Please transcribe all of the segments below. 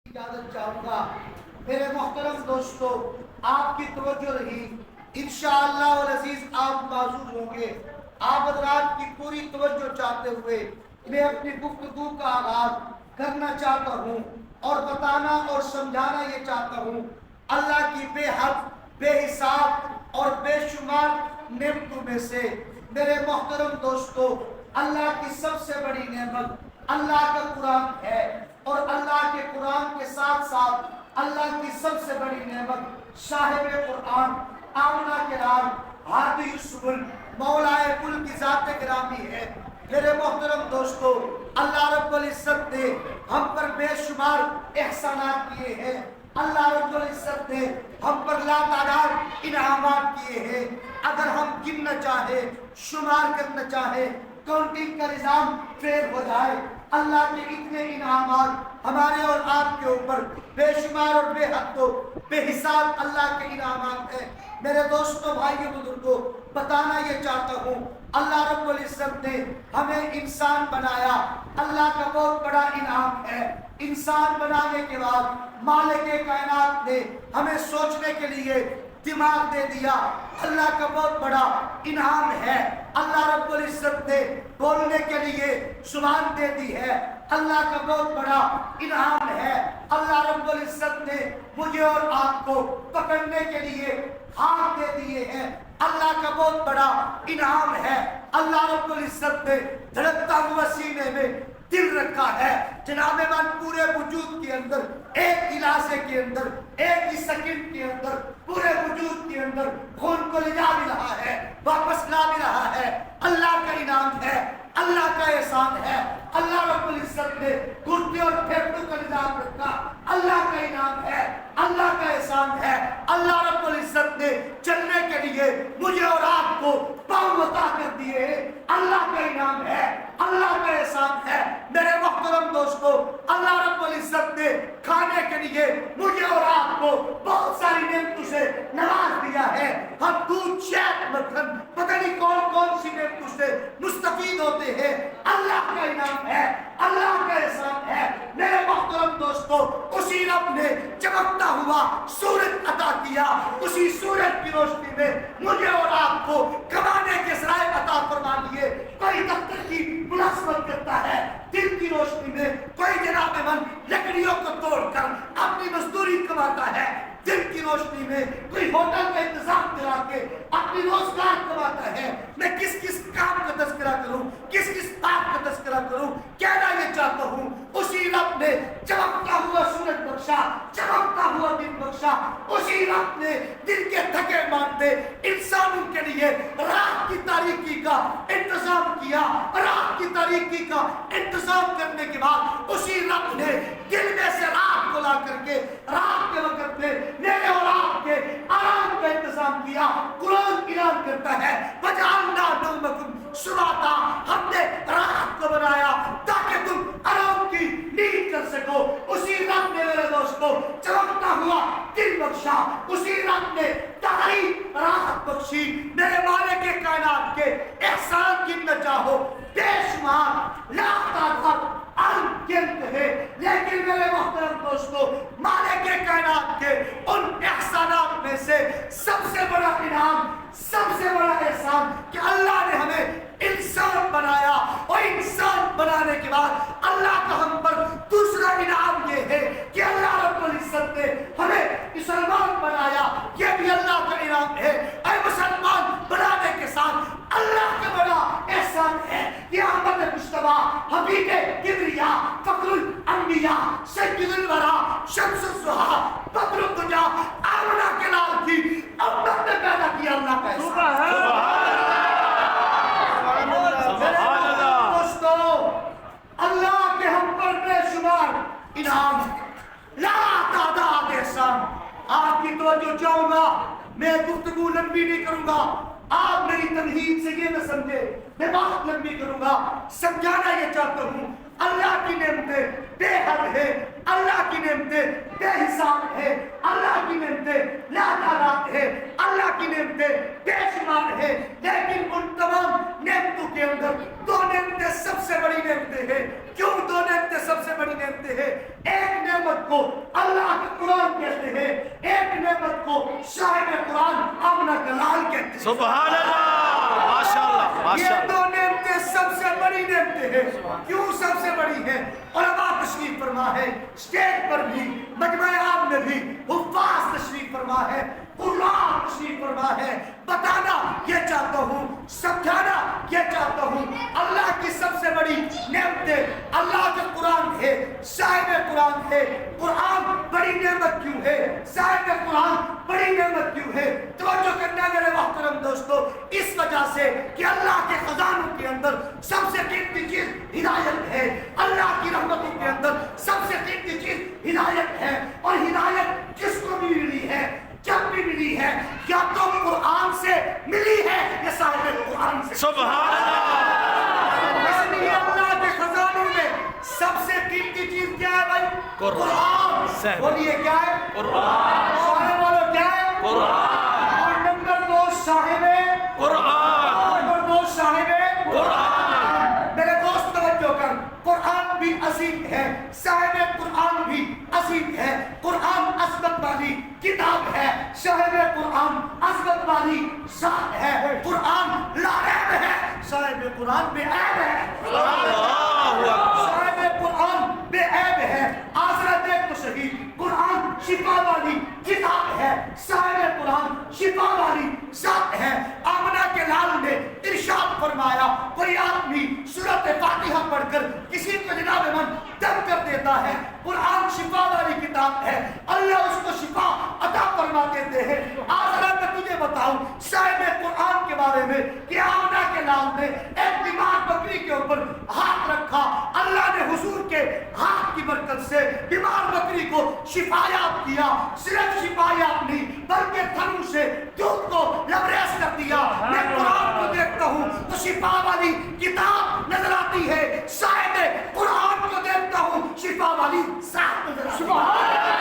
اجازت چاہوں گا میرے محترم دوستو، آپ کی توجہ رہی، انشاءاللہ والعزیز آپ معذور ہوں گے۔ آپ حضرات کی پوری توجہ چاہتے ہوئے میں اپنی گفتگو کا آغاز کرنا چاہتا ہوں اور بتانا اور سمجھانا یہ چاہتا ہوں اللہ کی بے حد بے حساب اور بے شمار نعمتوں میں سے میرے محترم دوستو، اللہ کی سب سے بڑی نعمت اللہ کا قرآن ہے، اور اللہ کے قرآن کے ساتھ ساتھ اللہ کی سب سے بڑی نعمت صاحب قرآن آمنہ کے نام ہادی السبل مولائے کل کی ذات گرامی ہے۔ میرے محترم دوستو، اللہ رب العزت نے ہم پر بے شمار احسانات کیے ہیں، اللہ رب العزت نے ہم پر لا تعداد انعامات کیے ہیں۔ اگر ہم گننا چاہے، شمار کرنا چاہے، کاؤنٹنگ کا نظام فیل ہو جائے۔ اللہ کے اتنے انعامات ہمارے اور آپ کے اوپر بے شمار اور بے حد و بے حساب اللہ کے انعامات ہیں۔ میرے دوستوں، بھائیوں، بزرگوں، بتانا یہ چاہتا ہوں اللہ رب العزت نے ہمیں انسان بنایا، اللہ کا بہت بڑا انعام ہے۔ انسان بنانے کے بعد مالک کائنات نے ہمیں سوچنے کے لیے دماغ دے دیا، اللہ کا بہت بڑا انعام ہے۔ اللہ رب العزت نے بولنے کے لیے زبان دے دی ہے، اللہ کا بہت بڑا انعام ہے۔ اللہ رب العزت نے مجھے اور آپ کو پکڑنے کے لیے ہاتھ دے دیے ہیں، اللہ کا بہت بڑا انعام ہے۔ اللہ رب العزت نے دھڑکتا ہوا سینے میں دل رکھا ہے، جناب من پورے وجود کے اندر ایک علاقے کے اندر ایک ہی سیکنڈ کے اندر پورے وجود کے اندر خون کو لے جا بھی رہا ہے، واپس لا بھی رہا ہے۔ اللہ کا انعام ہے، اللہ کا احسان ہے۔ اللہ رب العزت نے گردے اور پھیپھڑوں کا نظام رکھا، اللہ کا انعام ہے، اللہ کا احسان ہے۔ اللہ رب العزت نے چلنے کے لیے مجھے اور آپ کو پاؤں عطا کر دیے، اللہ کا انعام ہے، اللہ کا احسان ہے۔ میرے محترم دوستو، اللہ رب العزت نے کھانے کے لیے مجھے اور آپ کو بہت ساری نعمتوں سے نواز دیا ہے۔ ہم دودھ، شہد، مکھن، پتہ نہیں کون کون سی نعمتوں سے مستفید ہوتے ہیں، اللہ کا انعام ہے، اللہ کا احسان ہے۔ میرے محترم دوستو، اسی رب نے چمکتا ہوا سورج عطا کیا، اسی سورج کی روشنی میں مجھے اور آپ کو کمانے کے ذرائع عطا فرما دیے۔ کوئی دفتر کی ملازمت کرتا ہے دن کی روشنی میں، کوئی جناب من لکڑیوں کو توڑ کر اپنی مزدوری کماتا ہے دن کی روشنی میں، کوئی ہوٹل کا انتظام کرا کے اپنی روزگار کماتا ہے۔ میں کس کس کام کا تذکرہ کروں، کس کس بات کا تذکرہ کروں، کہنا یہ چاہتا ہوں اسی رب نے چمکتا ہوا سورج بخشا، چمکتا ہوا دن بخشا، اسی رب نے دن کے تھکے ماندے انسانوں کے لیے رات کی تاریکی کا انتظام کیا۔ رات کی تاریکی کا انتظام کرنے کے بعد اسی رب نے دل میں سے رات کو لا کر کے رات کے وقت میں میرے اور آپ کے آرام کا انتظام کیا۔ قرآن اعلان کرتا ہے وَجَعَلْنَا نَوْمَكُمْ سُبَاتًا، ہم نے رات کو بنایا تاکہ تم آرام کی نیند کر سکو۔ اسی رب نے میرے دوستو چمکتا ہوا دن بخشا، اسی رب نے تاریک رات بخشی۔ میرے مالک کے کائنات کے احسان گننا چاہو بے شمار لا تعداد انگنت ہے، لیکن میرے محترم دوستو، مالک کے کائنات کے ان احسانات میں سے سب سے بڑا انعام، سب سے بڑا احسان کہ اللہ نے ہمیں انسان بنایا، اور انسان بنانے کے بعد اللہ کا ہم پر دوسرا انعام یہ ہے کہ اللہ رب العزت نے ہمیں مسلمان بنایا، یہ بھی اللہ کا انعام ہے۔ اے مسلمان بنانے کے ساتھ اللہ کا بڑا احسان ہے کہ احمد مصطفیٰ حبیب کبریا فخر الانبیاء سید الورا شمس الضحیٰ بدر الدجا آمنہ کے لال کی امت نے پیدا کیا، اللہ کا احسان۔ اللہ کے ہم پر بے شمار انعام، لا تعداد احسان۔ آپ کی توجہ چاہوں گا، میں گفتگو لمبی نہیں کروں گا، آپ میری تمہید سے یہ نہ سمجھے میں بات لمبی کروں گا، سمجھانا یہ چاہتا ہوں اللہ کی نعمتیں بے حد ہے، اللہ کی نعمتیں بے حساب ہے، اللہ کی نعمتیں لا تعداد ہے، اللہ کی نعمتیں بے شمار ہے، لیکن ان تمام نعمتوں کے اندر دو نعمتیں سب سے بڑی نعمتیں ہیں۔ کیوں دو نعمتیں سب سے بڑی نعمتیں ہیں؟ ایک نعمت نعمت کو اللہ کے قرآن کہتے ہیں، ایک نعمت کو صاحب قرآن آمنہ کا لال کہتے ہیں۔ سبحان اللہ، ماشاءاللہ ماشاءاللہ۔ یہ دو نعمتیں سب سے بڑی نعمتیں ہیں۔ کیوں سب سے بڑی ہیں؟ علماء تشریف فرما ہے، اسٹیج پر بھی، مجمع عام میں بھی حفاظ تشریف فرما ہے، قرآن تشریف فرما ہے۔ بتانا یہ چاہتا ہوں، سمجھانا یہ چاہتا ہوں، اللہ کی سب سے بڑی نعمتیں اللہ کے قرآن ہے، صاحب قرآن ہے۔ قرآن بڑی نعمت کیوں ہے؟ صاحب قرآن بڑی نعمت کیوں ہے؟ توجہ کرنا میرے محترم دوستو، اس وجہ سے کہ اللہ کے خزانوں کے اندر سب سے قیمتی چیز ہدایت ہے۔ اللہ کی رحمتوں کے اندر سب سے قیمتی چیز ہدایت ہے، اور ہدایت کس کو بھی ملی ہے؟ جب بھی ملی ہے یا تو قرآن سے ملی ہے یا صاحب قرآن سے۔ سبحان اللہ۔ اس لیے اللہ کے خزانوں میں سب سے قیمتی چیز کیا ہے بھائی؟ قرآن۔ بولیے کیا ہے؟ قرآن۔ صاحب والو کیا ہے؟ قرآن۔ اور نمبر 2 صاحب قرآن۔ نمبر 2 صاحب قرآن۔ میرے دوست توجہ کر، قرآن بھی عظیم ہے، صاحب قرآن بھی عظیم ہے۔ قرآن عظمت والی کتاب ہے، صاحب قرآن عظمت والی ذات ہے۔ قرآن لا عیب ہے، صاحب قرآن بے عیب ہے۔ صاحب قرآن بے عیب ہے۔ آزرا دیکھ تو صحیح، قرآن شفا والی کتاب ہے، صاحب قرآن شفا والی ذات ہے۔ آمنہ کے لال نے ارشاد فرمایا، کوئی آدمی سورۃ فاتحہ پڑھ کر کسی کو جناب من دم کر دیتا ہے، قرآن شفا والی کتاب ہے، اللہ اس کو شفا عطا فرما دیتے ہیں۔ آزرا میں تجھے بتاؤں صاحب قرآن کے بارے میں کہ آمنہ کے لال نے ایک بیمار بکری کے اوپر ہاتھ رکھا، اللہ نے حضور کے ہاتھ کی برکت سے بیمار بکری کو شفایاب کیا۔ صرف شفایاب نہیں بلکہ تھنوں سے دودھ کو لبریز کر دیا۔ میں قرآن کو دیکھتا ہوں تو شفا والی کتاب نظر آتی ہے، صاحب قرآن کو دیکھتا ہوں شفا والی ذات نظر آتی ہے۔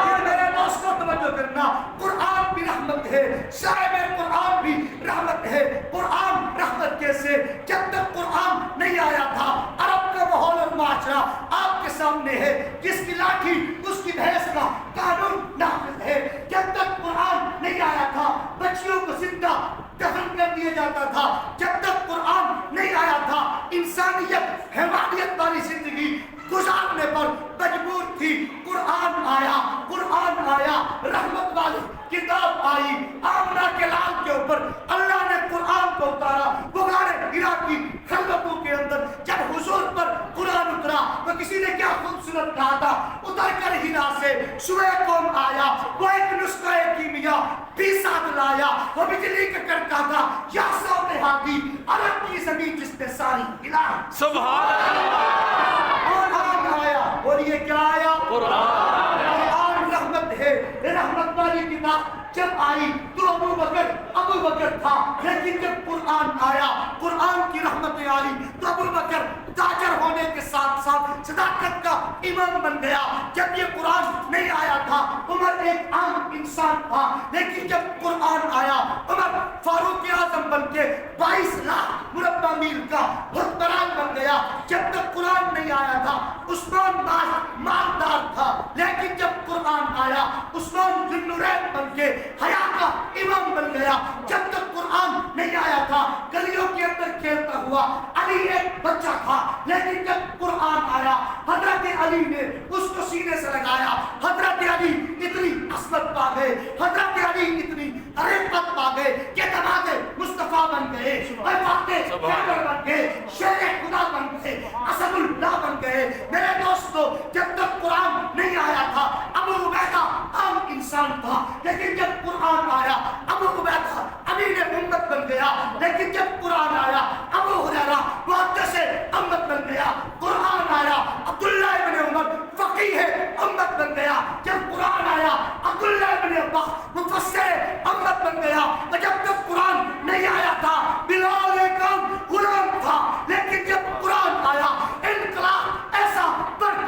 اور میرے دوستوں توجہ کرنا، قرآن بھی رحمت ہے، صاحب قرآن بھی رحمت ہے۔ قرآن رحمت کیسے؟ جب تک قرآن نہیں آیا تھا عرب کا ماحول اور معاشرہ آپ کے سامنے ہے، جس کی لاٹھی اس کی بھینس کا قانون نافذ ہے۔ جب تک قرآن نہیں آیا تھا بچیوں کو زندہ دفن کر دیا جاتا تھا۔ جب تک قرآن نہیں آیا تھا انسانیت حیوانیت والی زندگی گزارنے پر مجبور تھی۔ قرآن آیا، قرآن آیا، رحمت والی کتاب آئی۔ آمنہ کے لال کے اوپر اللہ نے قرآن کو اتارا۔ غار حرا کی خلوتوں کے اندر جب حضور پر قرآن اترا تو کسی نے کیا خوبصورت کہا تھا، اتر کر حرا سے سوئے قوم آیا، وہ ایک نسخہ کیمیا بھی ساتھ لایا، وہ بجلی کا کڑکا تھا یا سوتے ہاتھی، عرب کی زمین جس نے ساری ہلا۔ سبحان اللہ۔ قرآن آیا، اور یہ کیا آیا؟ قرآن۔ قرآن رحمت ہے، رحمت والی کتاب جب آئی تو ابو بکر تھا، لیکن جب قرآن آیا، قرآن کی رحمتیں آئی تو ابو بکر تاجر ہونے کے ساتھ ساتھ صداقت کا امام بن گیا۔ جب یہ قرآن نہیں آیا تھا عمر ایک عام انسان تھا، لیکن جب قرآن آیا عمر فاروق اعظم بن کے 22 لاکھ مربع میل کا حکمران بن گیا۔ جب تک قرآن نہیں آیا تھا عثمان مالدار تھا، لیکن جب قرآن آیا عثمان ذو النورین بن کے حیا کا امام بن گیا۔ جب تک قرآن نہیں آیا تھا گلیوں کے اندر کھیلتا ہوا علی ایک بچہ تھا، لیکن جب قرآن آیا حضرت علی نے اس کو سینے سے لگایا۔ حضرت علی اتنی عصمت پا گئے، حضرت علی اتنی رفعت پا گئے کہ دماغ مصطفیٰ بن گئے، بن گئے، شیر خدا بن گئے، اسد اللہ بن گئے۔ میرے دوستو جب تک قرآن نہیں آیا تھا ابو عبیدہ عام انسان تھا، لیکن جب قرآن آیا ابو عبیدہ امیر امت بن گیا۔ لیکن جب قرآن آیا ابو ہریرہ محدث امت بن گیا۔ قرآن آیا عبداللہ ابن عمر فقیہ امت بن گیا۔ جب قرآن آیا عبداللہ ابن عباس مفسر امت بن گیا۔ اور جب تک قرآن نہیں آیا تھا بلال ایک غلام تھا، لیکن جب قرآن آیا انقلاب ایسا بڑھ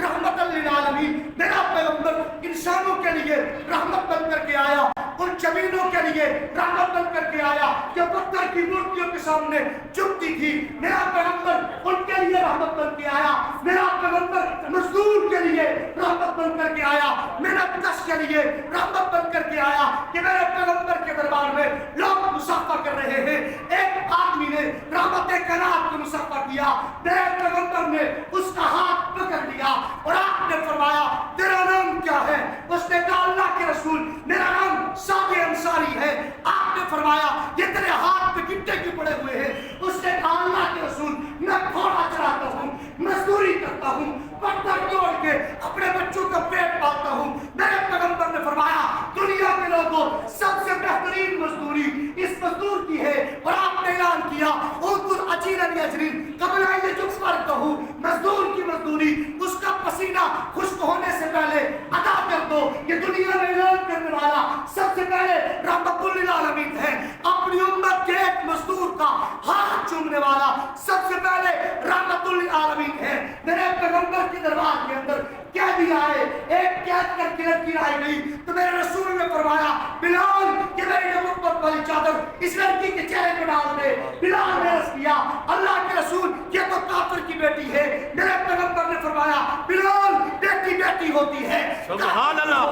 रहमतल लिल आलमीन। मेरा पैगंबर इंसानों के लिए रहमत बन करके आया, उन जमीनों के लिए रहमत बन करके आया जो पत्थर की मूर्तियों के सामने झुकती थी। मेरा पैगंबर उनके लिए रहमत बन के आया। मेरा पैगंबर मजदूर के लिए रहमत बन करके आया, मेहनतकश के लिए रहमत बन करके आया कि मेरे पैगंबर के दरबार में लोग मुसाफा कर रहे हैं। एक आदमी ने रहमत कनात को मुसाफा किया, मेरे पैगंबर ने उसका हाथ पकड़ लिया और आपने फरमाया तेरा नाम क्या है? उसने कहा अल्लाह के रसूल मेरा नाम सादे अंसारी है। आपने फरमाया ये तेरे हाथ पे गिट्टे क्यों पड़े हुए हैं? उसने कहा अल्लाह के रसूल मैं घोड़ा चलाता हूँ, मजदूरी करता हूँ, पत्थर तोड़ के अपने बच्चों का पेट पालता हूँ। मेरे पैगंबर ने फरमाया दुनिया के लोगों सबसे बेहतरीन मजदूरी इस मजदूर की है। और आपने ऐलान किया उनकुर अजीरन यजरीन कबल आइए जो फर्क कहूँ मजदूर की मजदूरी उसका पसीना खुश्क होने से पहले अदा कर दो। ये दुनिया में ऐलान करने वाला सबसे पहले रहमतुल लिल आलमीन है। अपनी उम्मत के एक मजदूर का हाथ चूमने वाला सबसे पहले रहमतुल लिल आलमीन है। मेरे पैगंबर के दरबार के अंदर कैदी आए, एक कैद करके लड़की लाई गई तो मेरे रसूल ने फरमाया बिलाल ये मेरी नबुव्वत वाली चादर इस लड़की के चेहरे पे डाल दे। बिलाल ने अर्ज किया अल्लाह के रसूल ये तो काफिर की बेटी है। मेरे पैगंबर ने फरमाया बिलाल बेटी बेटी होती है। सुभान अल्लाह।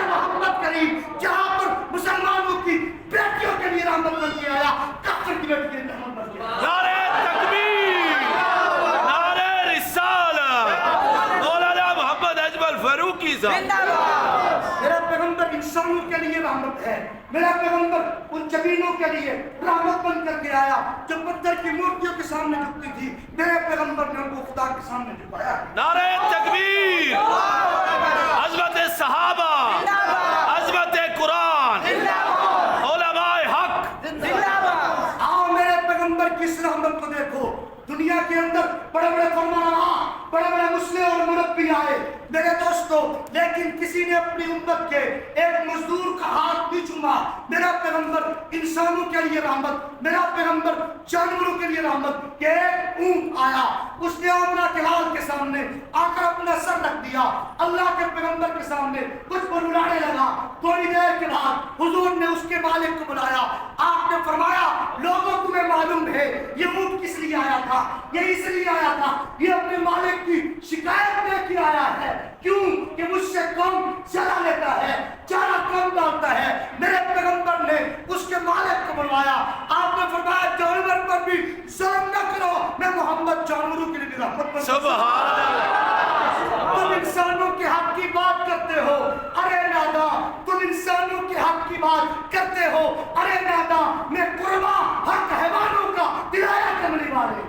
मोहम्मद करीम जहाँ पर मुसलमानों की बेटियों के लिए रहमत बन के आया, काफिर की बेटी के लिए रहमत बन के आया। नारे तकबीर, नारे रिसालत, मौलाना मोहम्मद अजमल फारूकी साहब। मेरा पैगंबर इंसानों के लिए रहमत है। मेरा पैगंबर उन जमीनों के लिए रहमत बन करके आया जो पत्थर की मूर्तियों के सामने झुकती थी। मेरे पैगंबर ने उनको खुदा के सामने झुकाया। नारे तकबीर, अज़मत सहाबा, अज़मत कुरान, उलमाए हक। आओ मेरे पैगंबर की इस रहमत को देखो। दुनिया के अंदर बड़े बड़े फरमानवा, बड़े बड़े मुस्लिम और मुरब्बी आए मेरे दोस्तों, लेकिन किसी ने अपनी उम्मत के एक मजदूर का हाथ नहीं चूमा। मेरा पैगंबर इंसानों के लिए रहमत, मेरा पैगंबर जानवरों के लिए रहमत। के एक ऊंट आया, उसने आमना के लाल के सामने आकर अपना सर रख दिया, अल्लाह के पैगंबर के सामने कुछ बुलाने लगा। थोड़ी देर के बाद हुजूर ने उसके मालिक को बुलाया। आपने फरमाया लोगों तुम्हें मालूम है ये ऊंट किस लिए आया था? ये इसलिए आया था ये अपने मालिक की शिकायत लेके आया है। क्यों? कि मुझसे कम चला लेता है, चारा कम डालता है। मेरे पैगंबर ने उसके मालिक को बुलवाया। आपने फरमाया जानवर पर भी जुल्म न करो, मैं मोहम्मद जानवरों के लिए भी रहमत बन। सुभान अल्लाह। तुम इंसानों के हक की बात करते हो, अरे नादा तुम इंसानों के हक की बात करते हो, अरे नादा मैं कुर्बा हक हैवानों का दिलाया कमली वाले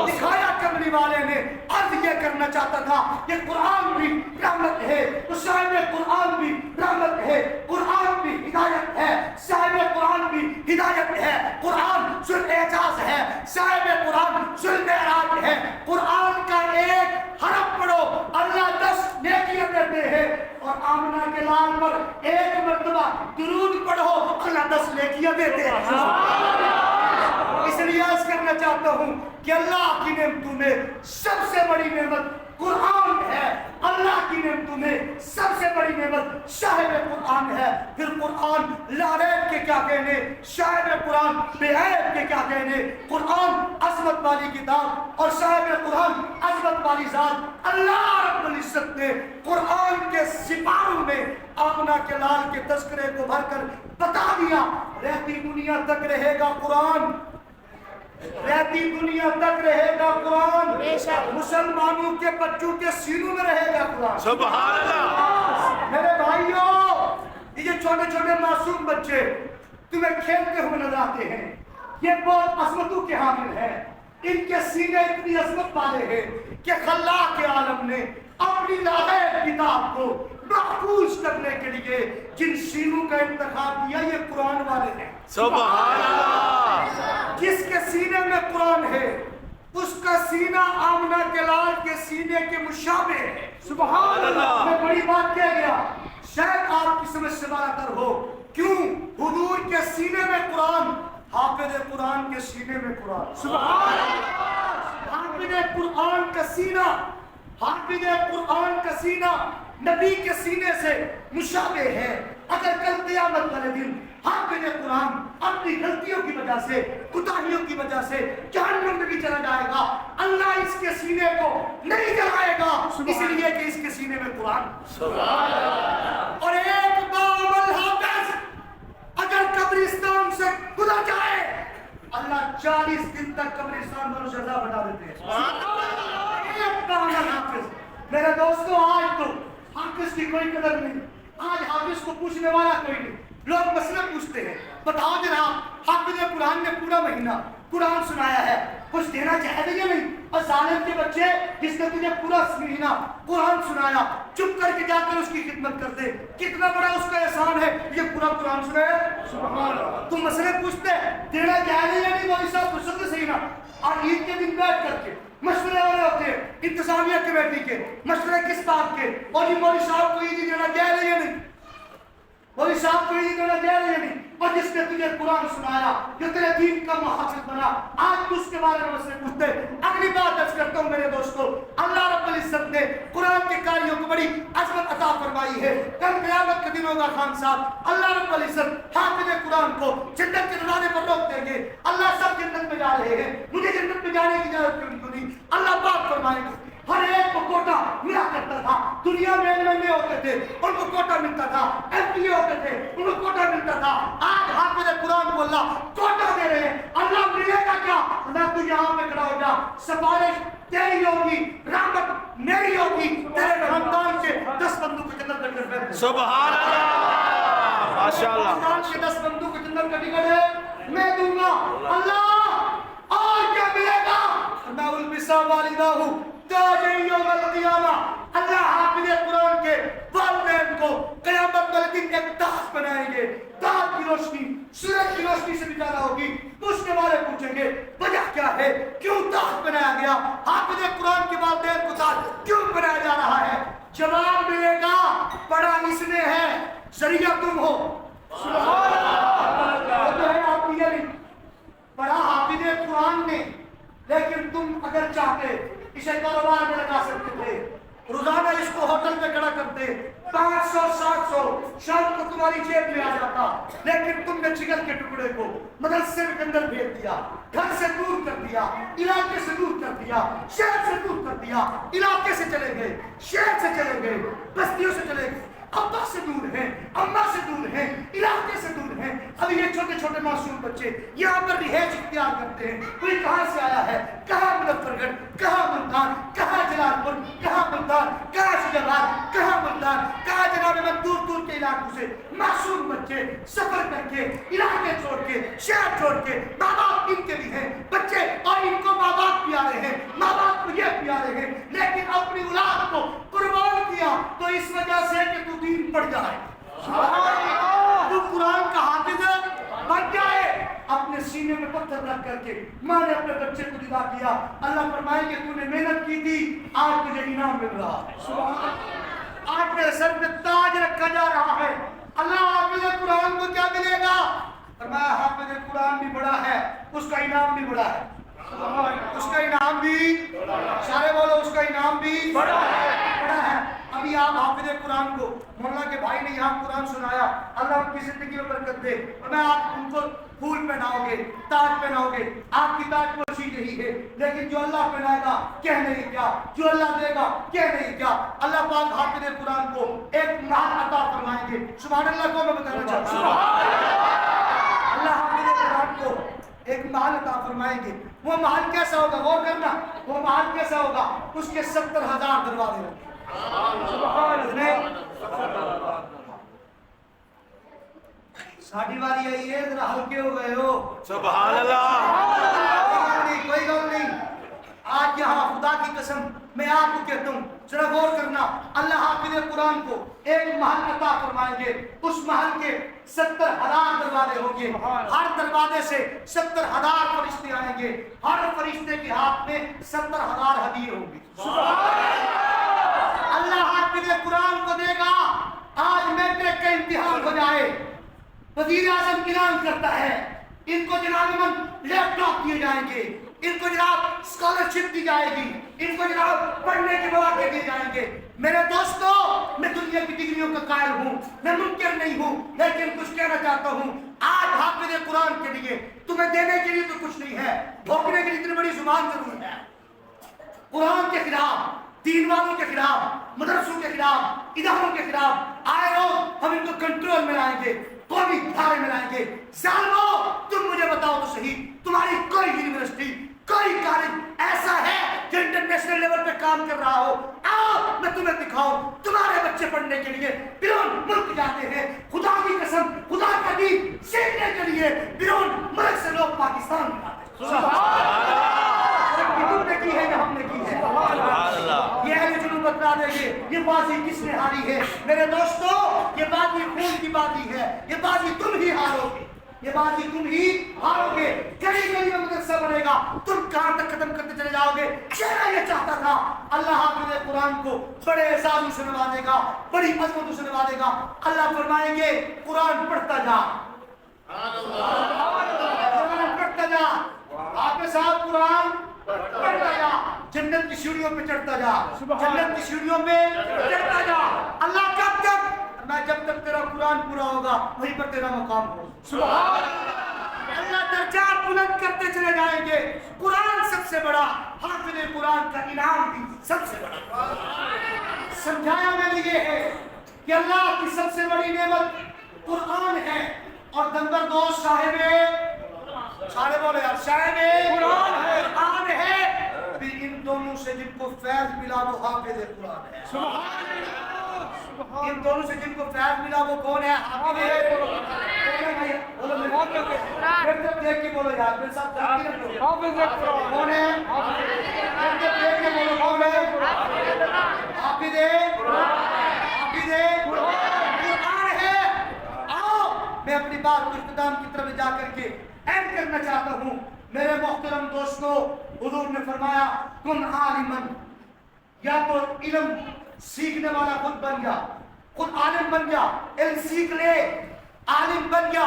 दिखाया कमली वाले ने। अर्ज ये करना चाहता था कि कुरान भी रहमत है तो साहिब कुरान भी रहमत है, कुरान भी हिदायत है, साहिब कुरान भी हिदायत है। कुरान जुल एजाज है, साहिब कुरान जुल मेराज है। कुरान का एक हरफ पढ़ो अल्लाह 10 नेकियां देते हैं और आमना के लाल पर एक मर्तबा दुरूद पढ़ो अल्लाह 10 नेकियां देते हैं। इसलिए अर्ज करना चाहता हूँ कि अल्लाह की नेमतों में सबसे बड़ी नेमत कुरान है। अल्लाह की नेमतों में सबसे बड़ी नेमत साहिब कुरान है। फिर कुरान लारैब के क्या कहने, साहिब कुरान बेऐब के क्या कहने। कुरान अजमत वाली किताब और साहिब कुरान अजमत वाली जात। अल्लाह रब्बुल इज्जत ने कुरान के सिपारों में आमना के लाल के तस्करे को भरकर बता दिया रहती दुनिया तक रहेगा कुरान, रहती दुनिया तक रहेगा कुरान, मुसलमानों के बच्चों के सीनों में रहेगा कुरान। सुभान अल्लाह। मेरे भाइयों ये छोटे छोटे मासूम बच्चे तुम्हें खेलते हुए नजर आते हैं, ये बहुत अजमतों के हामिल है। इनके सीने इतनी अजमत वाले हैं कि खल्लाक के आलम ने अपनी लागैब किताब को महफूज करने के लिए जिन सीनों का इंतखाब किया ये कुरान वाले हैं। सुभान अल्लाह। जिसके सीने में कुरान है उसका सीना आमना के लाल के सीने के मुशाबे है। सुभान अल्लाह। मैं बड़ी बात कह गया, शायद आपकी समझ से बाहर हो। क्यों? हुजूर के सीने में कुरान हाफिज कुरान के सीने में कुरान, सुभान अल्लाह। हाफिज कुरान का सीना, हाफिज कुरान का सीना नबी के सीने से मुशाबे है। अगर कल क़यामत वाले दिन हाफिज कुरान अपनी गलतियों की वजह से, कुताहियों की वजह से जहन्नम में भी चला जाएगा, अल्लाह इसके सीने को नहीं जलाएगा, इसलिए कि इसके सीने में कुरान। और एक बावल हाफिज अगर कब्रिस्तान से गुजर जाए, अल्लाह 40 दिन तक कब्रिस्तान में सजा बना देते हैं। एक बावल हाफिज। मेरे दोस्तों, आज तो हाफिज की कोई कदर नहीं, आज हाफिज को पूछने वाला कोई नहीं। लोग मसला पूछते हैं, बताओ जरा हाफिज कुरान ने पूरा महीना कुरान सुनाया है, कुछ देना चाहिए या नहीं? और जालिम के बच्चे जिसने तुझे पूरा महीना कुरान सुनाया, चुप करके जाकर उसकी खिदमत कर दे, कितना बड़ा उसका एहसान है, ये पूरा कुरान सुनाया। सुभान अल्लाह। तुम मसले पूछते देना चाहिए या नहीं? मौलवी साहब पूछ सकते, सही ना? और ईद के दिन बैठ करके मशवरे वाले होते हैं, इंतजामिया कमेटी के मशवरे किस बात के, और ये मौलवी साहब को ईद देना चाहिए या नहीं, मौलवी साहब को ईद देना चाहिए या नहीं? और जिसने तुझे कुरान सुनाया, जो तेरे दीन का मुहाफिज बना, आज तू उसके बारे में मसले पूछते। अगली बात अर्ज करता हूँ मेरे दोस्तों, अल्लाह रब्बुल इज्जत ने कुरान के कारियों को बड़ी अजमत अता फरमाई है। कल क़यामत के दिन होगा खान साहब, अल्लाह रब्बुल इज्जत हाफिज कुरान को जन्नत के दरवाजे पर रोक देंगे। अल्लाह सब जन्नत में जा रहे हैं, मुझे जन्नत में जाने की इजाजत क्यों नहीं? अल्लाह पाक फरमाएंगे, हर एक को कोटा मिला करता था। दुनिया में एमएलए होते थे, उनको कोटा मिलता था, एमपी होते थे, उनको कोटा मिलता था। आज हाफिज कुरान को अल्लाह कोटा दे रहे हैं। अल्लाह मिलेगा क्या? अल्लाह तू यहाँ पे खड़ा हो जा, सिफारिश तेरी होगी, रहमत मेरी होगी, तेरे खानदान के 10 बंदों को जन्नत का टिकट है। सुभान अल्लाह, माशाअल्लाह। खानदान के 10 बंदों को जन्नत का टिकट है, मैं दूंगा। अल्लाह और क्या मिलेगा? मैं उल्बिसा वालिदा हूँ अल्लाह हाफिज कुरान के वालिदैन को क़यामत वाले दिन एक ताज बनाएंगे। ताज की रोशनी सूरज की रोशनी से भी ज्यादा होगी। पूछने वाले पूछेंगे वजह क्या है, क्यों ताज बनाया गया, हाफिज कुरान के वालिदैन को ताज क्यों बनाया जा रहा है? जवाब मिलेगा, पढ़ा इसने है, जरिया तुम हो। सुभान अल्लाह। तो है आपकी ये नहीं, पढ़ा हाफिज कुरान ने, लेकिन तुम अगर चाहते इसे कारोबार में लगा सकते थे, रोजाना इसको होटल में खड़ा करते, 500-700 शाम को तुम्हारी जेब में आ जाता, लेकिन तुमने जिगर के टुकड़े को मदरसे के अंदर भेज दिया, घर से दूर कर दिया, इलाके से दूर कर दिया, शहर से दूर कर दिया, इलाके से चले गए, शहर से चले गए, बस्तियों से चले गए, अब्बा से दूर है, अम्मा से दूर है, इलाके से दूर है। अभी ये छोटे छोटे मासूम बच्चे यहाँ पर रिहाइश इख्तियार करते हैं। कोई कहाँ से आया है, कहाँ मुजफ्फरगढ़, कहाँ मुल्तान, कहाँ जलालपुर, कहाँ मुल्तान, कहाँ शुजाबाद, कहाँ मुल्तान, कहाँ जनाब में दूर दूर के इलाकों से मासूम बच्चे सफर करके, इलाके छोड़ के, शहर छोड़ के, माँ बाप इनके भी हैं बच्चे, और इनको माँ बाप प्यारे हैं, माँ बाप को ये प्यारे हैं, लेकिन अपनी औलाद को कुर्बान किया तो इस वजह से कि तू दीन पढ़ जाए, तू कुरान का हाफिज बन जाए। अपने सीने में पत्थर रख करके माँ ने अपने बच्चे को विदा किया। अल्लाह फरमाएंगे तूने मेहनत की थी, आज तुझे इनाम मिल रहा है, आज मेरे सर पे ताज रखा जा रहा है। अल्लाह हाफिज कुरान को क्या मिलेगा? फरमाया हाफिज कुरान भी बड़ा है, उसका इनाम भी बड़ा है, उसका इनाम भी, सारे बोलो उसका इनाम भी बड़ा है। अभी आप हाफिज कुरान को, मोहल्ला के भाई ने यहाँ कुरान सुनाया, अल्लाह उनकी जिंदगी में बरकत दे, और मैं आप उनको फूल पहनाओगे, ताज पहनाओगे, आपकी ताज पोशी यही है, लेकिन जो अल्लाह पहनाएगा कह नहीं क्या, जो अल्लाह देगा कह नहीं क्या। अल्लाह पाक हाफिज कुरान को एक महल अता फरमाएंगे। सुभान अल्लाह को मैं बताना चाहता हूँ, अल्लाह हाफिज कुरान को एक महल अता फरमाएंगे। वो महल कैसा होगा, गौर करना, वो महल कैसा होगा, उसके 70,000 दरवाजे होंगे। साड़ी वाली आई है, जरा हल्के हो गए हो। सुभान अल्लाह। कोई गल नहीं, आज यहाँ खुदा की कसम मैं आपको कहता हूँ, जरा गौर करना, अल्लाह हाफिज कुरान को एक महल अता फरमाएंगे। उस महल के 70,000 दरवाजे होंगे, हर दरवाजे से 70,000 फरिश्ते आएंगे, हर फरिश्ते के हाथ में 70,000 हदीये होंगी। अल्लाह हाफिज कुरान को देगा। आज मैट्रिक का इम्तिहान हो जाए, वजीर आजम ऐलान करता है इनको जनाब मन लैपटॉप दिए जाएंगे, इनको जनाब स्कॉलरशिप दी जाएगी, इनको जनाब पढ़ने के मौके दिए जाएंगे। मेरे दोस्तों, मैं दुनिया की डिग्रियों का कायल हूँ, मैं मुनकर नहीं हूँ, लेकिन कुछ कहना चाहता हूँ। आज हाफिज़ कुरान के लिए तुम्हें देने के लिए तो कुछ नहीं है, भोंकने के लिए इतनी बड़ी जुबान जरूर है। कुरान के खिलाफ, दीन वालों के खिलाफ, मदरसों के खिलाफ, इदारों के खिलाफ आए हो, हम इनको कंट्रोल में लाएंगे, कौमी धारे में लाएंगे। जालिमों, तुम मुझे बताओ तो सही, तुम्हारी कोई यूनिवर्सिटी, कोई कॉलेज ऐसा है जो इंटरनेशनल लेवल पे काम कर रहा हो? आओ मैं तुम्हें दिखाऊं। तुम्हारे बच्चे पढ़ने के लिए बिरोन मुल्क जाते हैं, खुदा की कसम, खुदा का दीन सीखने के लिए बिरोन मुल्क से लोग पाकिस्तान में आते हैं। तुमने की है या हमने की है? ये अहले जुनून बता देंगे ये बाजी किसने हारी है। मेरे दोस्तों, ये बाजी खून की बाजी है, ये बाजी तुम ही हारोगे, ये बाजी तुम ही हारोगे। कई कई मदरसा बनेगा, तुम कहां तक खत्म करते चले जाओगे। चेहरा ये चाहता था अल्लाह हाफिज़ कुरान को बड़े एहसास से नवाजेगा, बड़ी अजमत से नवाजेगा। अल्लाह फरमाएंगे कुरान पढ़ता जा, कुरान पढ़ता जा, आपके साथ कुरान पढ़ता जा, जन्नत की सीढ़ियों पे चढ़ता जा, जन्नत की सीढ़ियों में चढ़ता जा। अल्लाह कब तक? मैं जब तक तेरा कुरान पूरा होगा वहीं पर तेरा मकाम हो। अल्लाह दर्जात बुलंद करते चले जाएंगे। कुरान सबसे बड़ा, हाफिज़ कुरान का इनाम भी सबसे बड़ा। समझाया मैंने ये है कि अल्लाह की सबसे बड़ी नेमत कुरान है, और नंबर 2 सारे बोले यार, साहिब कुरान है। फिर इन दोनों से जिनको फैज मिला वो हाफिज़ कुरान है। इन दोनों से जिनको फैज मिला वो कौन है? हाफिज़ बोलो, देख के बोलो यार, मेरे साथ कौन है? कौन है? हाफिज़ कुरान है। आओ मैं अपनी बात को इख्तिताम की तरफ जाकर के एंड करना चाहता हूँ। मेरे मोहतरम दोस्तों, हुजूर ने फरमाया कुन आलिमन, या तो इल्म सीखने वाला खुद बन जा, खुद आलिम बन जा, इल्म सीख ले, आलिम बन जा,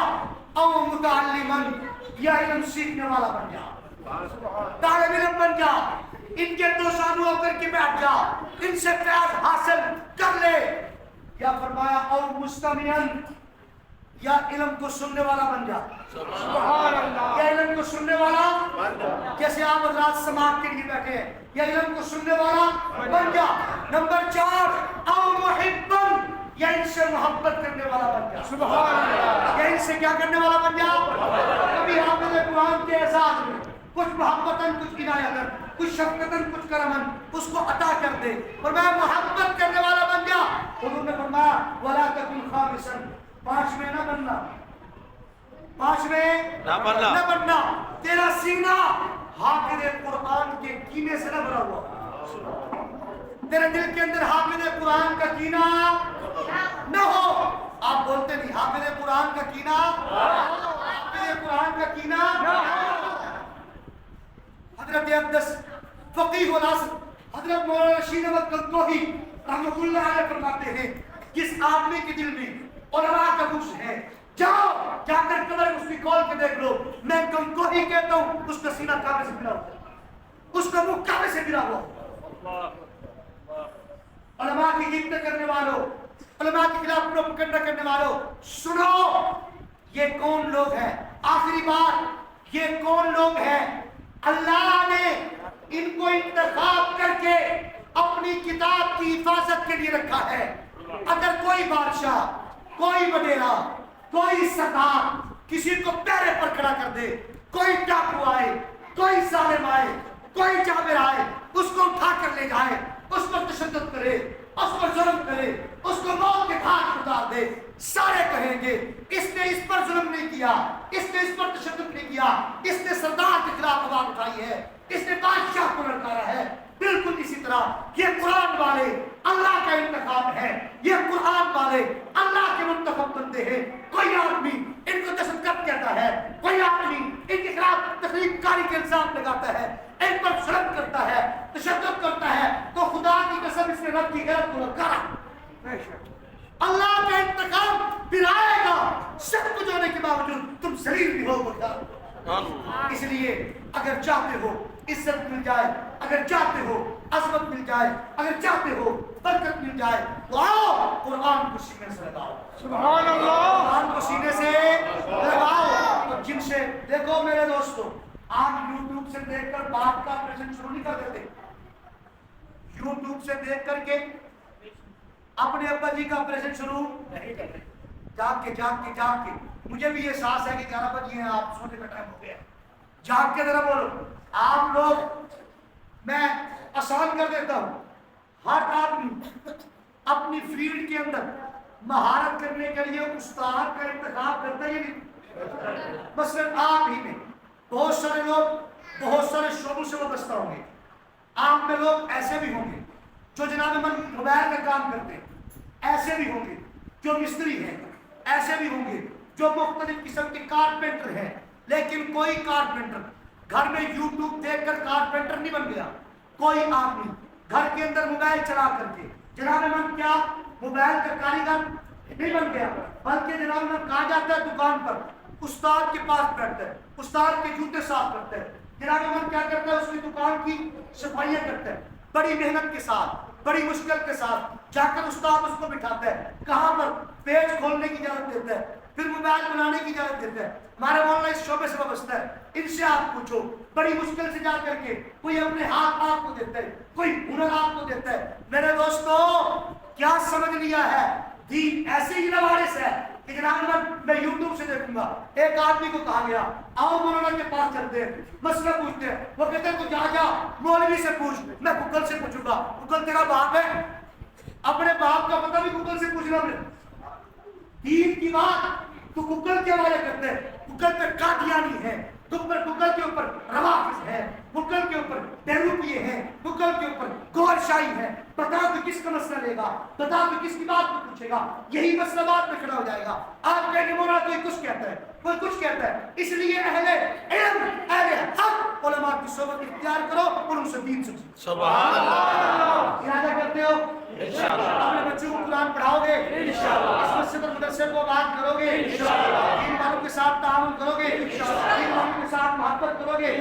और मुतअल्लिमन, या इल्म सीखने वाला बन जा, तालिब इल्म बन जा, इनके दो सानू होकर के बैठ जा, इनसे फैज़ हासिल कर ले। या फरमाया और मुस्तमियन, या इल्म को सुनने वाला बन जा। या इल्म को सुनने वाला, जैसे आप रात समाज के लिए बैठे हैं, या इल्म को सुनने वाला बन जा। नंबर 4 और मुहिब्बन, या इनसे मोहब्बत करने वाला बन जा। या इनसे क्या करने वाला बन जा? कभी हाफिज़ कुरान के एहसास में कुछ मोहब्बतन, कुछ इनायतन, कुछ शफकतन, कुछ करमन उसको अता कर दे, और मैं मोहब्बत करने वाला बन जा। उन्होंने फरमाया वला तकुन खामिसन, 5वें ना बनना, 5वें ना बनना। तेरा सीना हाफिज़ कुरान के कीने से न भरा हुआ, तेरे दिल के अंदर हाफिज़ कुरान का कीना न हो। आप बोलते नहीं हाफिज़ कुरान का कीना, हाफिज़ कुरान का कीना। हजरत अब्दस फकीह वल असर हजरत मौलाना रशीद अहमद गंगोही रहमतुल्लाह अलैह फरमाते हैं, जिस आदमी के दिल में उलमा का गुस्स है, जाओ जाकर कब्र उसकी खोल के देख लो। मैं गंगोही कहता हूँ उसका सीना काबे से गिरा हुआ, उसका मुंह काबे से गिरा हुआ। उलमा की गिनती करने वालों, उलमा के खिलाफ प्रोपेगेंडा करने वालों, सुनो ये कौन लोग हैं? आखिरी बात, ये कौन लोग हैं? अल्लाह ने इनको इंतखाब करके अपनी किताब की हिफाजत के लिए रखा है। अगर कोई बादशाह, कोई वडेरा, कोई सरदार किसी को पैरे पर खड़ा कर दे, कोई डाकू आए, कोई जालिम आए, कोई जाबिर आए, उसको उठा कर ले जाए, उस पर तशद्दुद करे, उस पर जुल्म करे, उसको मौत के घाट उतार दे, सारे कहेंगे इसने इस पर जुल्म नहीं किया, इसने इस पर तशद्दुद नहीं किया, इसने सरदार के खिलाफ आवाज उठाई है, इसने बादशाह को लड़काया है। बिल्कुल इसी तरह ये कुरान वाले अल्लाह का इंतखाब है, ये कुरान वाले अल्लाह के मुंतखब बंदे हैं। कोई आदमी इनको दहशतगर्द कहता है, कोई आदमी इनके खिलाफ तकलीफ कारी के इल्जाम लगाता है, इन पर जुल्म करता है, तशद्दुद करता है, तो खुदा की कसम इसने रब की गैरत को लड़काया। अल्लाह का इंतकाम फिर आएगा। सब कुछ होने के बावजूद तुम ذلیل بھی ہو گیا. اس لیے اگر چاہتے ہو عزت مل جائے, اگر چاہتے ہو عظمت مل جائے, اگر چاہتے ہو برکت مل جائے, تو آؤ قرآن کو سینے سے لگاؤ. سبحان اللہ. قرآن کو سینے سے لگاؤ. تو جن سے دیکھو میرے دوستو, آپ یوٹیوب سے دیکھ کر باپ کا آپریشن شروع نہیں کر دیتے. یوٹیوب سے دیکھ کر کے اپنے ابا جی کا آپریشن شروع نہیں کرتے. جاگ کے مجھے بھی یہ احساس ہے کہ 11 بجے ہیں, آپ سونے کا ٹائم ہو گیا. جاگ کے ذرا بولو. آپ لوگ, میں آسان کر دیتا ہوں, ہر آدمی اپنی فیلڈ کے اندر مہارت کرنے کے لیے استاد کا انتخاب کرتا ہے. مثلا آپ ہی میں بہت سارے لوگ بہت سارے شعبوں سے وابستہ ہوں گے. آپ میں لوگ ایسے بھی ہوں گے جو جناب من موبائل کا کام کرتے ہیں, ایسے بھی ہوں گے جو مستری ہیں, ایسے بھی ہوں گے جو مختلف قسم کے کارپینٹر ہیں. لیکن کوئی کارپینٹر گھر میں یوٹیوب دیکھ کر کارپینٹر نہیں بن گیا. کوئی آدمی گھر کے اندر موبائل چلا کر کے جناب من کیا موبائل کا کاریگر نہیں بن گیا, بلکہ جناب من کہا جاتا ہے دکان پر استاد کے پاس بیٹھتا ہے, استاد کے جوتے صاف کرتا ہے, جناب من کیا کرتا ہے اس کی دکان کی صفائیاں کرتا ہے. بڑی محنت کے ساتھ, بڑی مشکل کے ساتھ جا کر استاد اس کو بٹھاتا ہے. کہاں پر؟ پیج کھولنے کی اجازت دیتا ہے, پھر موبائل بنانے کی اجازت دیتا ہے. ہمارا مولانا اس شعبے سے وابستہ ہے. ان سے آپ پوچھو, بڑی مشکل سے جا کر کے کوئی اپنے ہاتھ آپ کو دیتا ہے, کوئی ہنر آپ کو دیتا ہے. میرے دوستو کیا سمجھ لیا ہے؟ دین ایسے ہی لوارث ہے کہ جناب میں یوٹیوب سے دیکھوں گا. ایک آدمی کو کہا گیا آؤ مولانا کے پاس چلتے ہیں, مسئلہ پوچھتے ہیں. وہ کہتے ہیں تو جا مولوی سے پوچھ. میں گوگل سے پوچھوں گا. گوگل تیرا باپ ہے؟ اپنے باپ کا پتہ بھی گوگل سے پوچھنا. میں دین کی بات تو گوگل کے حوالے کرتے ہیں. گوگل پہ قادیانی ہے, گوگل کے اوپر روافظ ہے, گوگل کے اوپر بیروپیے ہیں, گوگل کے اوپر گور شاہی ہے. بتاؤ کہ کس کا مسئلہ لے گا, بتاؤ کہ کس کی بات کو پوچھے گا. یہی مسئلہ بات میں کھڑا ہو جائے گا. آپ کہیں گے مولانا کوئی کچھ کہتا ہے, کوئی کچھ کہتا ہے. اس لیے اہل علم, اہل حق علماء کی صحبت اختیار کرو اور ان سے دین سیکھو. سبحان اللہ. ارادہ کرتے ہو اپنے بچوں کو قرآن پڑھاؤ گے, اس مسجد اور مدرسے کو بات کرو گے, دین والوں کے ساتھ تعاون کرو گے, دین والوں کے ساتھ محبت کرو گے.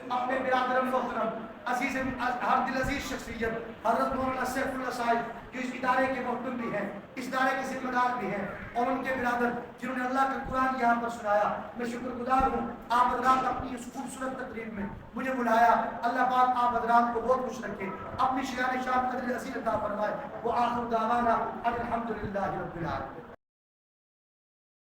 اپنے برادر محترم عزیز ہر دل عزیز شخصیت حضرت مولانا سیف اللہ صاحب جو اس ادارے کے محتم بھی ہیں, اس ادارے کے ذمہ دار بھی ہیں, اور ان کے برادر جنہوں نے اللہ کا قرآن یہاں پر سنایا, میں شکر گزار ہوں. آپ حضرات اپنی اس خوبصورت تقریب میں مجھے بلایا. اللہ پاک آپ حضرات کو بہت خوش رکھے, اپنی شان قدر عظیم عطا فرمائے. وہ آخر دعوانا الحمدللہ رب العالمین.